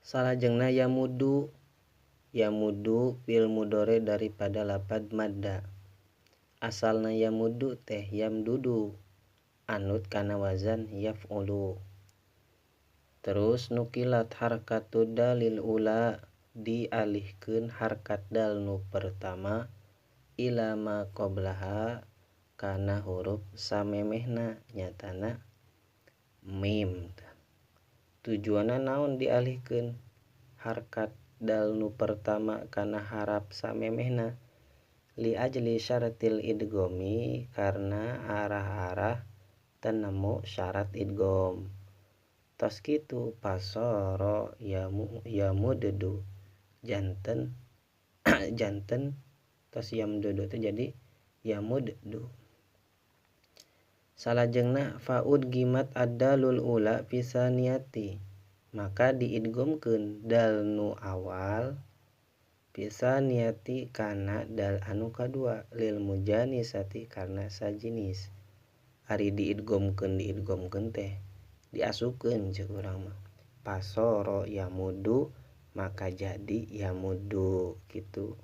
Salajengna yamudu fil mudore daripada lapad madda. Asalna yamudu teh yamdudu anut kana wazan yaf'ulu. Terus nukilat harkatud dalil ula dialihkeun harkat dal nu pertama ila ma qablaha kana huruf samemehna nyatana mim. Tujuanna naon dialihkeun harkat dal nu pertama kana harap samemehna li ajli syaratil idghami karna arah-arah teu nemu syarat idgham. Tos kitu pasoro yamuddu janten janten tos yamdudu teh jadi yamuddu. Salajengna faud gimat ad-dalul ula fisaniyati maka diidghamkeun dal nu awal fisaniyati kana dal anu kadua lil mujanisati karna sajinis. Ari diidghamkeun teh diasukeun ceuk urang mah pasoro yamuddu maka jadi yamuddu gitu.